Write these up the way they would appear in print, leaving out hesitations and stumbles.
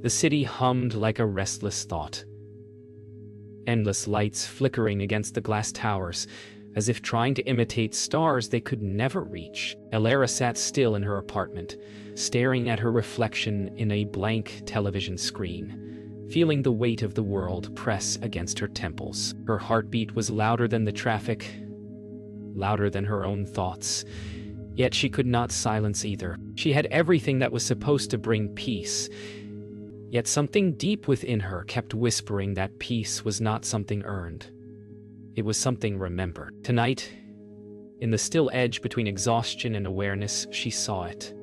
The city hummed like a restless thought. Endless lights flickering against the glass towers, as if trying to imitate stars they could never reach. Elara sat still in her apartment, staring at her reflection in a blank television screen, feeling the weight of the world press against her temples. Her heartbeat was louder than the traffic, louder than her own thoughts. Yet she could not silence either. She had everything that was supposed to bring peace. Yet something deep within her kept whispering that peace was not something earned. It was something remembered. Tonight, in the still edge between exhaustion and awareness, she saw it.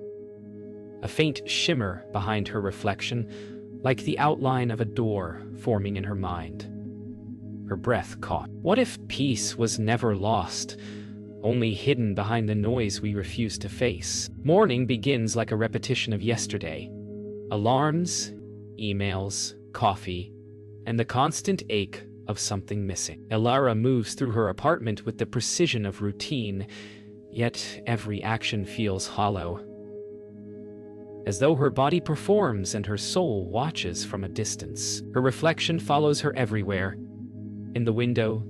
A faint shimmer behind her reflection, like the outline of a door forming in her mind. Her breath caught. What if peace was never lost, only hidden behind the noise we refuse to face? Morning begins like a repetition of yesterday. Alarms, emails, coffee, and the constant ache of something missing. Elara moves through her apartment with the precision of routine, yet every action feels hollow, as though her body performs and her soul watches from a distance. Her reflection follows her everywhere, in the window,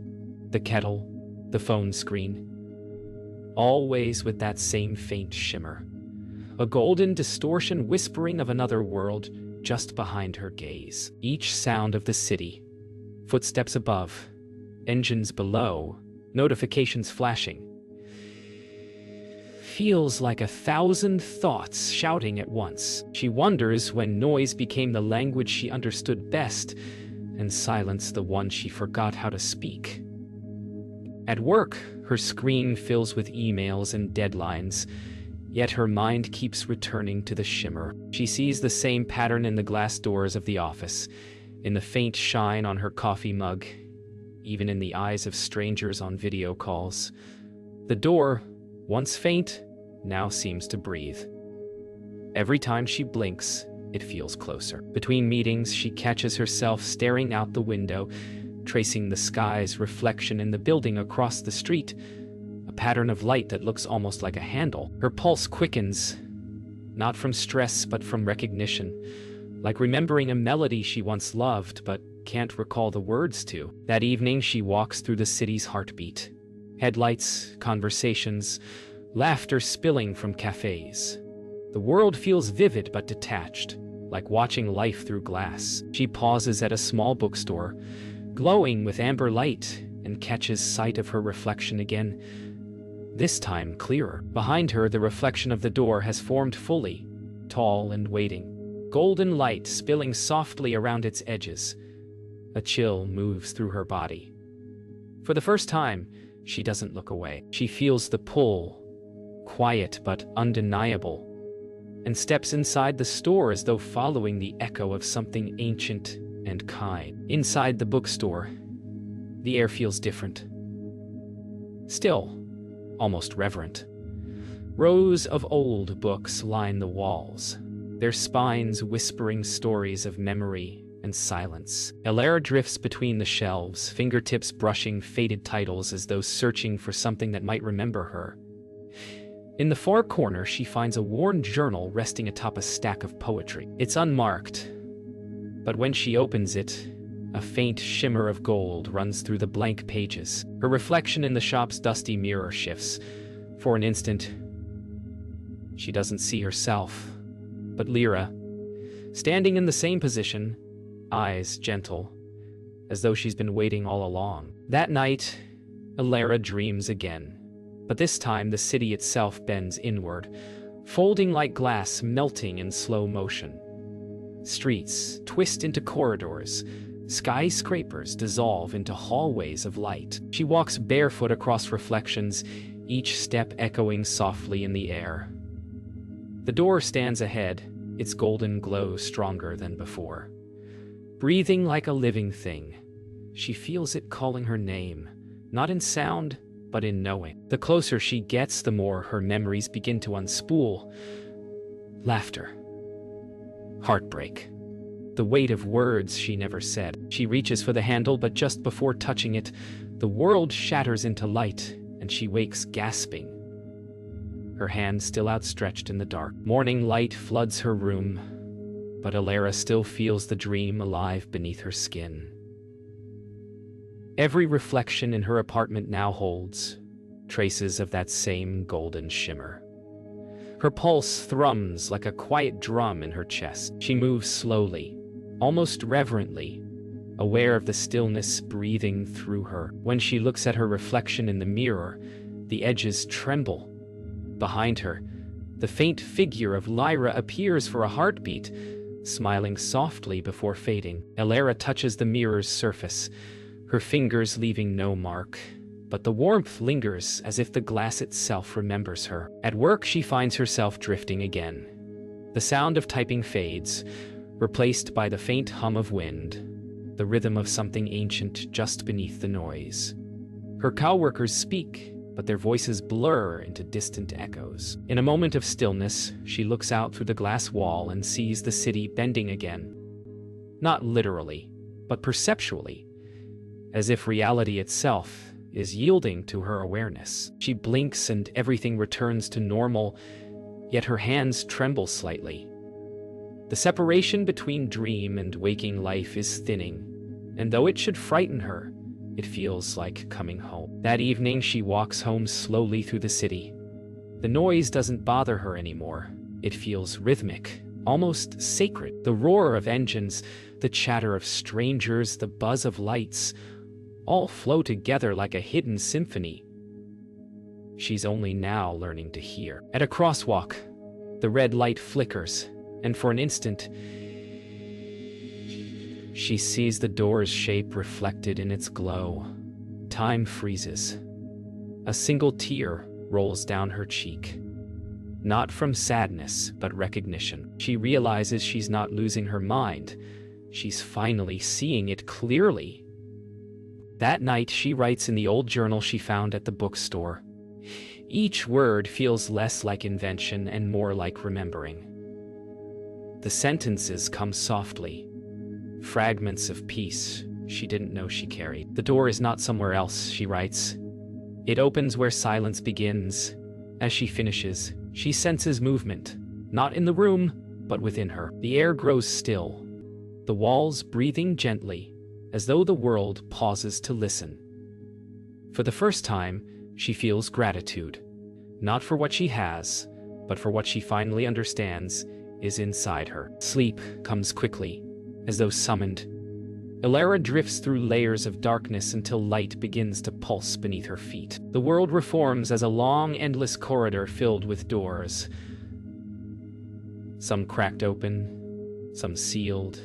the kettle, the phone screen, always with that same faint shimmer, a golden distortion whispering of another world just behind her gaze. Each sound of the city, footsteps above, engines below, notifications flashing, feels like 1,000 thoughts shouting at once. She wonders when noise became the language she understood best, and silence the one she forgot how to speak. At work, her screen fills with emails and deadlines, yet her mind keeps returning to the shimmer. She sees the same pattern in the glass doors of the office, in the faint shine on her coffee mug, even in the eyes of strangers on video calls. The door, once faint, now seems to breathe. Every time she blinks, it feels closer. Between meetings, she catches herself staring out the window, tracing the sky's reflection in the building across the street, a pattern of light that looks almost like a handle. Her pulse quickens, not from stress but from recognition, like remembering a melody she once loved but can't recall the words to. That evening, she walks through the city's heartbeat. Headlights, conversations, laughter spilling from cafes. The world feels vivid but detached, like watching life through glass. She pauses at a small bookstore, glowing with amber light, and catches sight of her reflection again, this time clearer. Behind her, the reflection of the door has formed fully, tall and waiting, golden light spilling softly around its edges. A chill moves through her body. For the first time, she doesn't look away. She feels the pull, quiet but undeniable, and steps inside the store as though following the echo of something ancient and kind. Inside the bookstore, the air feels different. Still, almost reverent. Rows of old books line the walls, their spines whispering stories of memory and silence. Elara drifts between the shelves, fingertips brushing faded titles as though searching for something that might remember her. In the far corner, she finds a worn journal resting atop a stack of poetry. It's unmarked, but when she opens it, a faint shimmer of gold runs through the blank pages. Her reflection in the shop's dusty mirror shifts. For an instant, she doesn't see herself, but Lyra, standing in the same position, eyes gentle, as though she's been waiting all along. That night, Elara dreams again, but this time the city itself bends inward, folding like glass melting in slow motion. Streets twist into corridors, skyscrapers dissolve into hallways of light. She walks barefoot across reflections, each step echoing softly in the air. The door stands ahead, its golden glow stronger than before. Breathing like a living thing, she feels it calling her name, not in sound, but in knowing. The closer she gets, the more her memories begin to unspool. Laughter. Heartbreak. The weight of words she never said. She reaches for the handle, but just before touching it, the world shatters into light, and she wakes gasping, her hand still outstretched in the dark. Morning light floods her room, but Alara still feels the dream alive beneath her skin. Every reflection in her apartment now holds traces of that same golden shimmer. Her pulse thrums like a quiet drum in her chest. She moves slowly, almost reverently, aware of the stillness breathing through her. When she looks at her reflection in the mirror, the edges tremble. Behind her, the faint figure of Lyra appears for a heartbeat, smiling softly before fading. Alara touches the mirror's surface, her fingers leaving no mark, but the warmth lingers as if the glass itself remembers her. At work, she finds herself drifting again. The sound of typing fades, replaced by the faint hum of wind, the rhythm of something ancient just beneath the noise. Her coworkers speak, but their voices blur into distant echoes. In a moment of stillness, she looks out through the glass wall and sees the city bending again. Not literally, but perceptually, as if reality itself is yielding to her awareness. She blinks and everything returns to normal, yet her hands tremble slightly. The separation between dream and waking life is thinning, and though it should frighten her, it feels like coming home. That evening, she walks home slowly through the city. The noise doesn't bother her anymore. It feels rhythmic, almost sacred. The roar of engines, the chatter of strangers, the buzz of lights, all flow together like a hidden symphony she's only now learning to hear. At a crosswalk, the red light flickers, and for an instant, she sees the door's shape reflected in its glow. Time freezes. A single tear rolls down her cheek. Not from sadness, but recognition. She realizes she's not losing her mind. She's finally seeing it clearly. That night, she writes in the old journal she found at the bookstore. Each word feels less like invention and more like remembering. The sentences come softly, fragments of peace she didn't know she carried. The door is not somewhere else, she writes. It opens where silence begins. As she finishes, she senses movement, not in the room, but within her. The air grows still, the walls breathing gently, as though the world pauses to listen. For the first time, she feels gratitude, not for what she has, but for what she finally understands is inside her. Sleep comes quickly, as though summoned. Alara drifts through layers of darkness until light begins to pulse beneath her feet. The world reforms as a long, endless corridor filled with doors. Some cracked open, some sealed,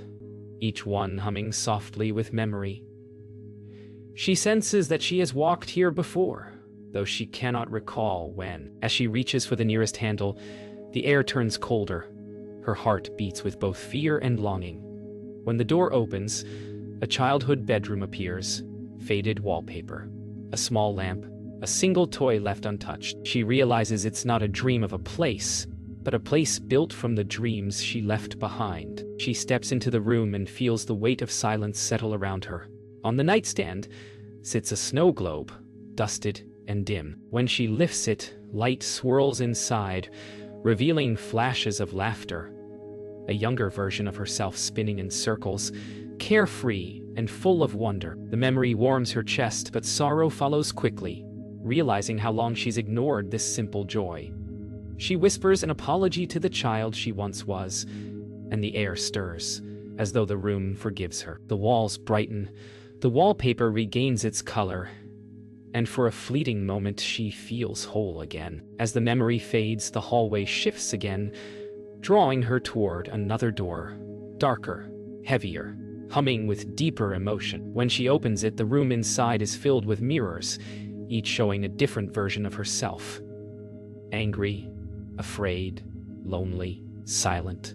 each one humming softly with memory. She senses that she has walked here before, though she cannot recall when. As she reaches for the nearest handle, the air turns colder. Her heart beats with both fear and longing. When the door opens, a childhood bedroom appears, faded wallpaper, a small lamp, a single toy left untouched. She realizes it's not a dream of a place, but a place built from the dreams she left behind. She steps into the room and feels the weight of silence settle around her. On the nightstand sits a snow globe, dusted and dim. When she lifts it, light swirls inside, revealing flashes of laughter. A younger version of herself spinning in circles, carefree and full of wonder. The memory warms her chest, but sorrow follows quickly, realizing how long she's ignored this simple joy. She whispers an apology to the child she once was, and the air stirs, as though the room forgives her. The walls brighten, the wallpaper regains its color, and for a fleeting moment she feels whole again. As the memory fades, the hallway shifts again, drawing her toward another door, darker, heavier, humming with deeper emotion. When she opens it, the room inside is filled with mirrors, each showing a different version of herself. Angry, afraid, lonely, silent.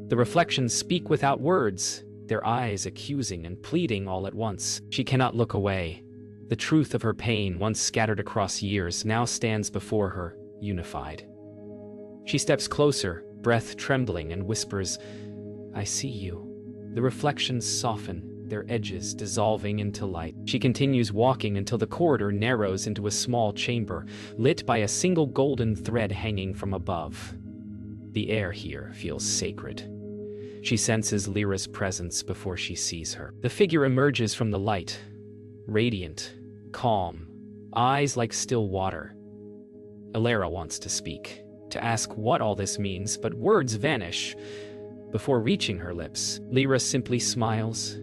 The reflections speak without words, their eyes accusing and pleading all at once. She cannot look away. The truth of her pain, once scattered across years, now stands before her, unified. She steps closer, breath trembling, and whispers, "I see you." The reflections soften, their edges dissolving into light. She continues walking until the corridor narrows into a small chamber, lit by a single golden thread hanging from above. The air here feels sacred. She senses Lyra's presence before she sees her. The figure emerges from the light, radiant, calm, eyes like still water. Lyra wants to speak, to ask what all this means, but words vanish. Before reaching her lips, Lyra simply smiles,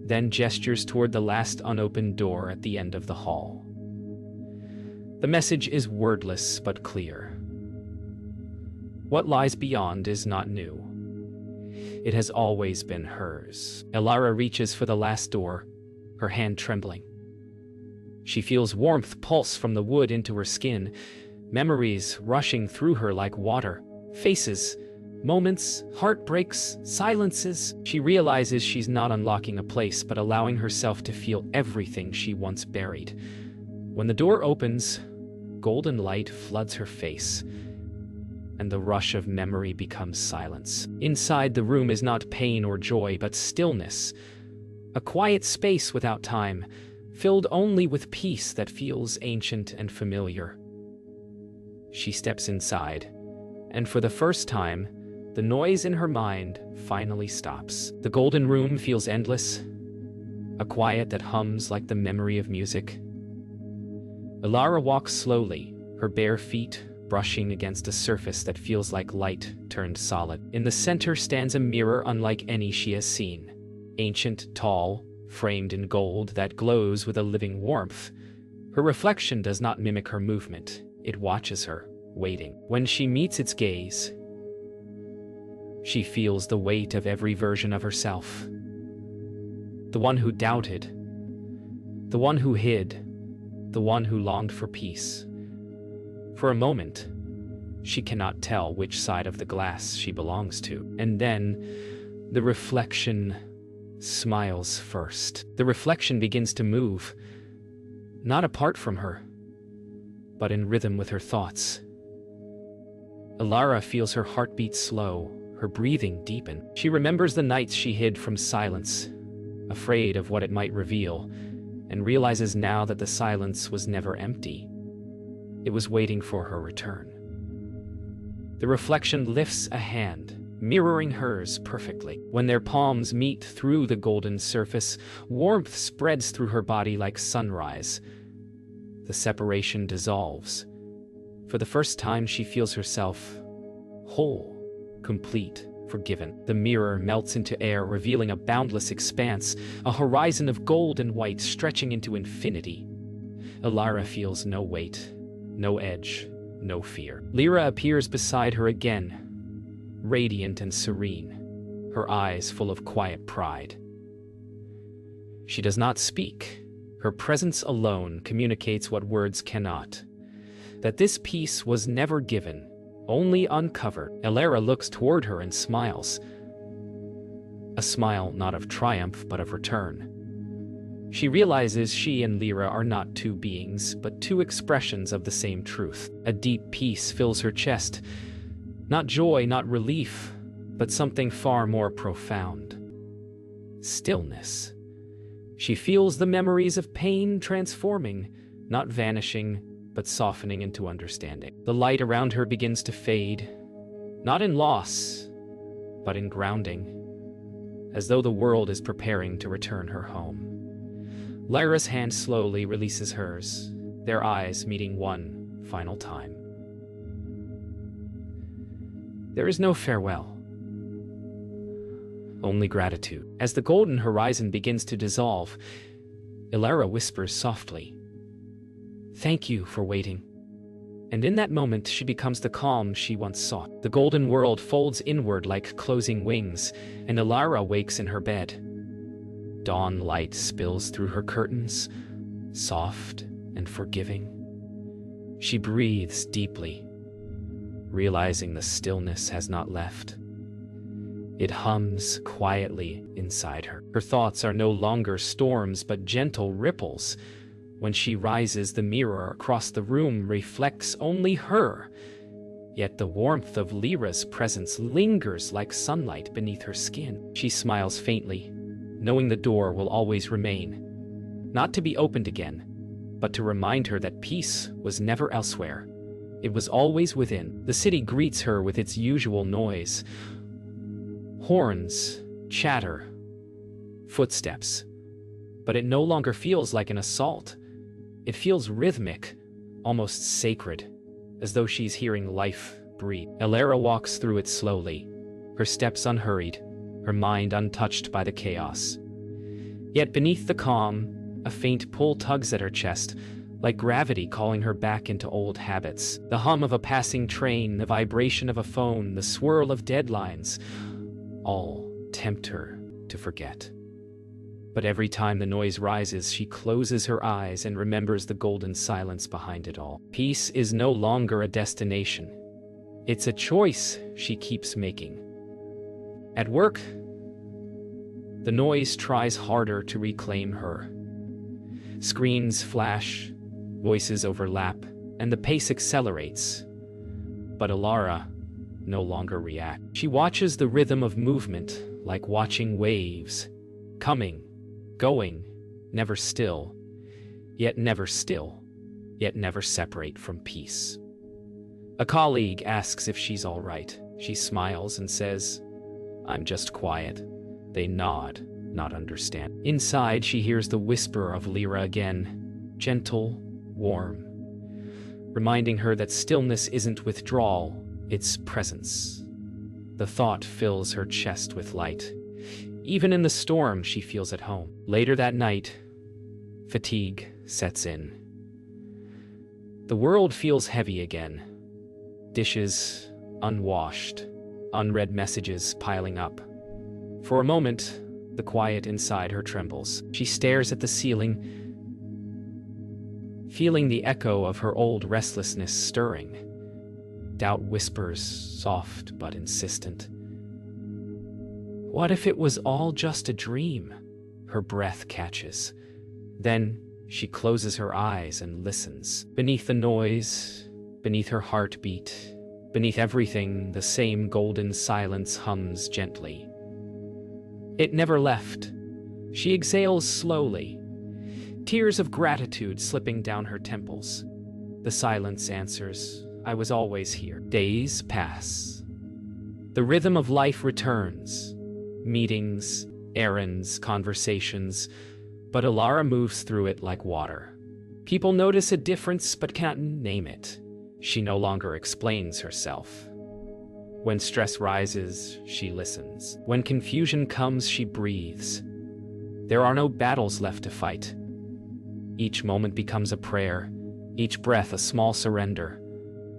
then gestures toward the last unopened door at the end of the hall. The message is wordless but clear. What lies beyond is not new. It has always been hers. Lyra reaches for the last door, her hand trembling. She feels warmth pulse from the wood into her skin, memories rushing through her like water, faces, moments, heartbreaks, silences. She realizes she's not unlocking a place, but allowing herself to feel everything she once buried. When the door opens, golden light floods her face, and the rush of memory becomes silence. Inside the room is not pain or joy, but stillness. A quiet space without time, filled only with peace that feels ancient and familiar. She steps inside, and for the first time, the noise in her mind finally stops. The golden room feels endless, a quiet that hums like the memory of music. Lyra walks slowly, her bare feet brushing against a surface that feels like light turned solid. In the center stands a mirror unlike any she has seen. Ancient, tall, framed in gold that glows with a living warmth. Her reflection does not mimic her movement. It watches her, waiting. When she meets its gaze, she feels the weight of every version of herself. The one who doubted, the one who hid, the one who longed for peace. For a moment, she cannot tell which side of the glass she belongs to. And then, the reflection smiles first. The reflection begins to move, not apart from her, but in rhythm with her thoughts. Lyra feels her heartbeat slow, her breathing deepen. She remembers the nights she hid from silence, afraid of what it might reveal, and realizes now that the silence was never empty. It was waiting for her return. The reflection lifts a hand, mirroring hers perfectly. When their palms meet through the golden surface, warmth spreads through her body like sunrise. The separation dissolves. For the first time, she feels herself whole, complete, forgiven. The mirror melts into air, revealing a boundless expanse, a horizon of gold and white stretching into infinity. Lyra feels no weight, no edge, no fear. Lyra appears beside her again, radiant and serene, her eyes full of quiet pride. She does not speak. Her presence alone communicates what words cannot. That this peace was never given, only uncovered. Lyra looks toward her and smiles. A smile not of triumph, but of return. She realizes she and Lyra are not two beings, but two expressions of the same truth. A deep peace fills her chest. Not joy, not relief, but something far more profound. Stillness. She feels the memories of pain transforming, not vanishing, but softening into understanding. The light around her begins to fade, not in loss, but in grounding, as though the world is preparing to return her home. Lyra's hand slowly releases hers, their eyes meeting one final time. There is no farewell, only gratitude. As the golden horizon begins to dissolve, Lyra whispers softly, "Thank you for waiting." And in that moment, she becomes the calm she once sought. The golden world folds inward like closing wings, and Lyra wakes in her bed. Dawn light spills through her curtains, soft and forgiving. She breathes deeply, realizing the stillness has not left. It hums quietly inside her. Her thoughts are no longer storms, but gentle ripples. When she rises, the mirror across the room reflects only her. Yet the warmth of Lyra's presence lingers like sunlight beneath her skin. She smiles faintly, knowing the door will always remain, not to be opened again, but to remind her that peace was never elsewhere. It was always within. The city greets her with its usual noise. Horns, chatter, footsteps. But it no longer feels like an assault. It feels rhythmic, almost sacred, as though she's hearing life breathe. Elara walks through it slowly, her steps unhurried, her mind untouched by the chaos. Yet beneath the calm, a faint pull tugs at her chest, like gravity calling her back into old habits. The hum of a passing train, the vibration of a phone, the swirl of deadlines, all tempt her to forget. But every time the noise rises, she closes her eyes and remembers the golden silence behind it all. Peace is no longer a destination. It's a choice she keeps making. At work, the noise tries harder to reclaim her. Screens flash, voices overlap, and the pace accelerates. But Elara no longer reacts. She watches the rhythm of movement like watching waves, coming, going, never still, yet never separate from peace. A colleague asks if she's all right. She smiles and says, "I'm just quiet." They nod, not understand. Inside, she hears the whisper of Lyra again, gentle, warm, reminding her that stillness isn't withdrawal, it's presence. The thought fills her chest with light. Even in the storm, she feels at home. Later that night, fatigue sets in. The world feels heavy again. Dishes unwashed, unread messages piling up. For a moment, the quiet inside her trembles. She stares at the ceiling, feeling the echo of her old restlessness stirring. Doubt whispers, soft but insistent. What if it was all just a dream? Her breath catches. Then she closes her eyes and listens. Beneath the noise, beneath her heartbeat, beneath everything, the same golden silence hums gently. It never left. She exhales slowly, tears of gratitude slipping down her temples. The silence answers, "I was always here." Days pass. The rhythm of life returns. Meetings, errands, conversations, but Elara moves through it like water. People notice a difference but can't name it. She no longer explains herself. When stress rises, she listens. When confusion comes, she breathes. There are no battles left to fight. Each moment becomes a prayer, each breath a small surrender.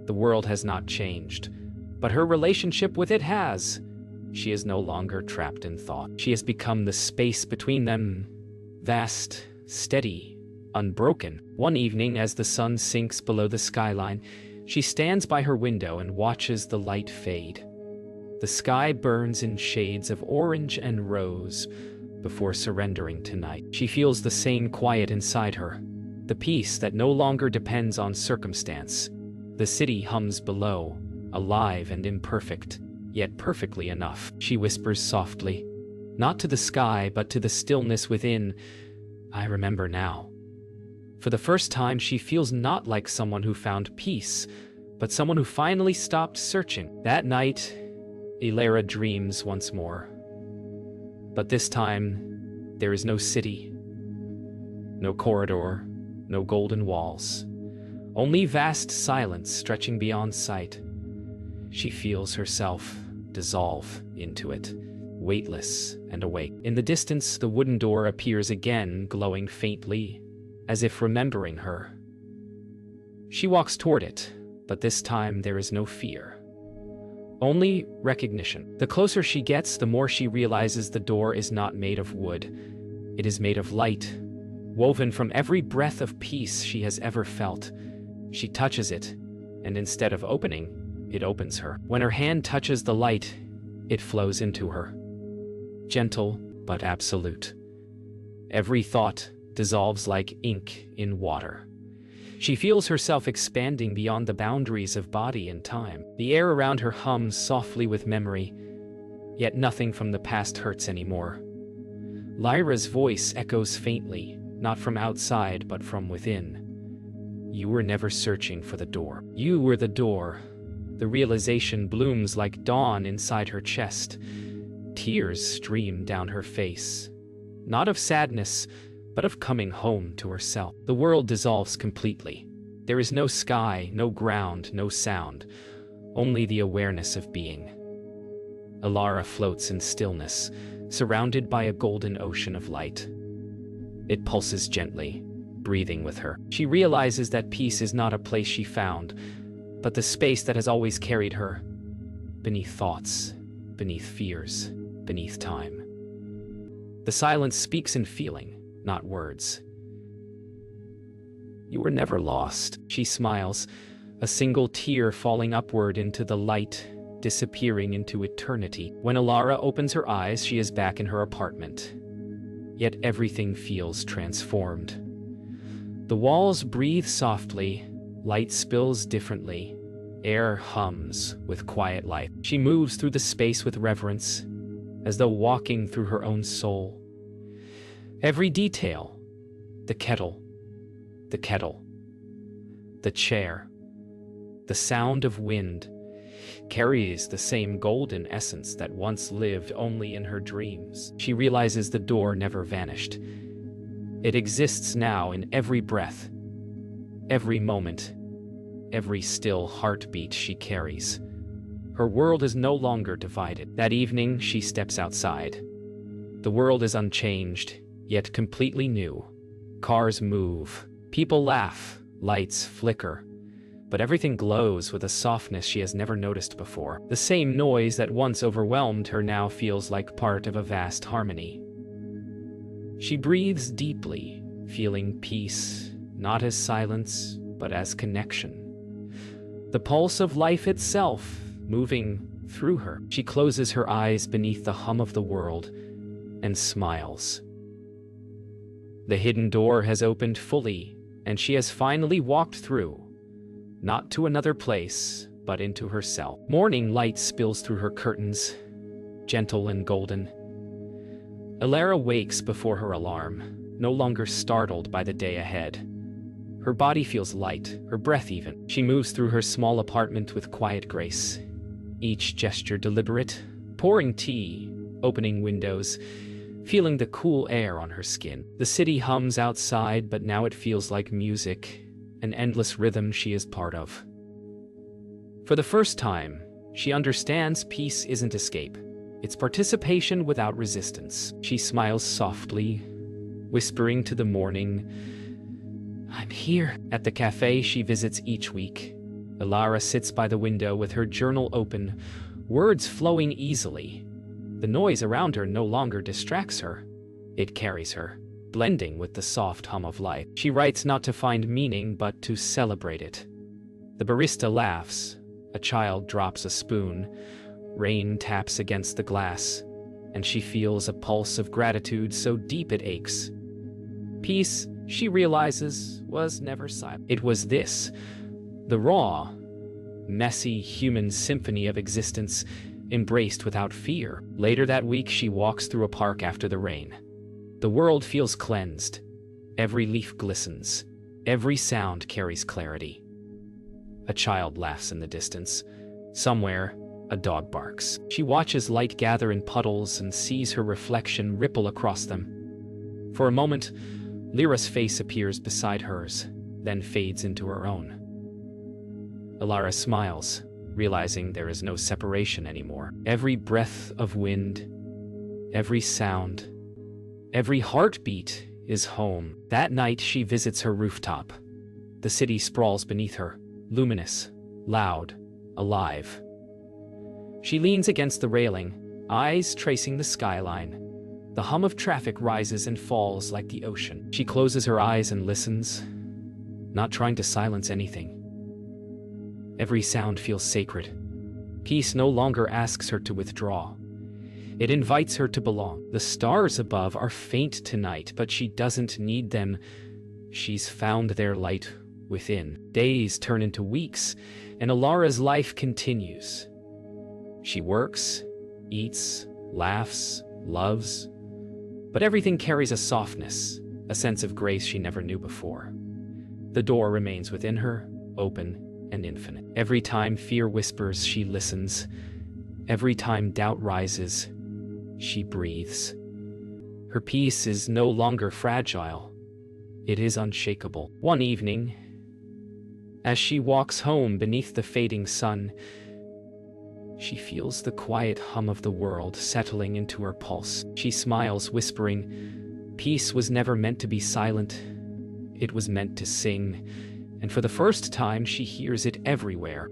The world has not changed, but her relationship with it has. She is no longer trapped in thought. She has become the space between them, vast, steady, unbroken. One evening, as the sun sinks below the skyline, she stands by her window and watches the light fade. The sky burns in shades of orange and rose before surrendering to night. She feels the same quiet inside her, the peace that no longer depends on circumstance. The city hums below, alive and imperfect, yet perfectly enough. She whispers softly, not to the sky, but to the stillness within, "I remember now." For the first time, she feels not like someone who found peace, but someone who finally stopped searching. That night, Elara dreams once more. But this time, there is no city, no corridor, no golden walls, only vast silence stretching beyond sight. She feels herself dissolve into it, weightless and awake. In the distance, the wooden door appears again, glowing faintly, as if remembering her. She walks toward it, but this time there is no fear, only recognition. The closer she gets, the more she realizes the door is not made of wood. It is made of light, woven from every breath of peace she has ever felt. She touches it, and instead of opening, it opens her. When her hand touches the light, it flows into her. Gentle, but absolute. Every thought dissolves like ink in water. She feels herself expanding beyond the boundaries of body and time. The air around her hums softly with memory, yet nothing from the past hurts anymore. Lyra's voice echoes faintly, not from outside, but from within. "You were never searching for the door. You were the door." The realization blooms like dawn inside her chest. Tears stream down her face, not of sadness, but of coming home to herself. The world dissolves completely. There is no sky, no ground, no sound, only the awareness of being. Alara floats in stillness, surrounded by a golden ocean of light. It pulses gently, breathing with her. She realizes that peace is not a place she found, but the space that has always carried her, beneath thoughts, beneath fears, beneath time. The silence speaks in feeling, not words. You were never lost, she smiles, a single tear falling upward into the light, disappearing into eternity. When Alara opens her eyes, she is back in her apartment. Yet everything feels transformed. The walls breathe softly, light spills differently, air hums with quiet life. She moves through the space with reverence, as though walking through her own soul. Every detail, the kettle, the chair, the sound of wind, carries the same golden essence that once lived only in her dreams. She realizes the door never vanished. It exists now in every breath, every moment, every still heartbeat she carries. Her world is no longer divided. That evening, she steps outside. The world is unchanged, yet completely new. Cars move, people laugh, lights flicker, but everything glows with a softness she has never noticed before. The same noise that once overwhelmed her now feels like part of a vast harmony. She breathes deeply, feeling peace, not as silence, but as connection. The pulse of life itself, moving through her. She closes her eyes beneath the hum of the world and smiles. The hidden door has opened fully, and she has finally walked through. Not to another place, but into herself. Morning light spills through her curtains, gentle and golden. Alara wakes before her alarm, no longer startled by the day ahead. Her body feels light, her breath even. She moves through her small apartment with quiet grace, each gesture deliberate, pouring tea, opening windows, feeling the cool air on her skin. The city hums outside, but now it feels like music, an endless rhythm she is part of. For the first time, she understands peace isn't escape. It's participation without resistance. She smiles softly, whispering to the morning, "I'm here." At the cafe she visits each week, Alara sits by the window with her journal open, words flowing easily. The noise around her no longer distracts her. It carries her, blending with the soft hum of life. She writes not to find meaning, but to celebrate it. The barista laughs. A child drops a spoon. Rain taps against the glass, and she feels a pulse of gratitude so deep it aches. Peace, she realizes, was never silent. It was this, the raw, messy human symphony of existence, embraced without fear. Later that week, she walks through a park after the rain. The world feels cleansed. Every leaf glistens. Every sound carries clarity. A child laughs in the distance. Somewhere, a dog barks. She watches light gather in puddles and sees her reflection ripple across them. For a moment, Lyra's face appears beside hers, then fades into her own. Alara smiles, realizing there is no separation anymore. Every breath of wind, every sound, every heartbeat is home. That night, she visits her rooftop. The city sprawls beneath her, luminous, loud, alive. She leans against the railing, eyes tracing the skyline. The hum of traffic rises and falls like the ocean. She closes her eyes and listens, not trying to silence anything. Every sound feels sacred. Peace no longer asks her to withdraw. It invites her to belong. The stars above are faint tonight, but she doesn't need them. She's found their light within. Days turn into weeks, and Alara's life continues. She works, eats, laughs, loves, but everything carries a softness, a sense of grace she never knew before. The door remains within her, open and infinite. Every time fear whispers, she listens. Every time doubt rises, She breathes. Her peace is no longer fragile. It is unshakable. One evening, as she walks home beneath the fading sun, she feels the quiet hum of the world settling into her pulse. She smiles, whispering, "Peace was never meant to be silent. It was meant to sing." And for the first time, she hears it everywhere.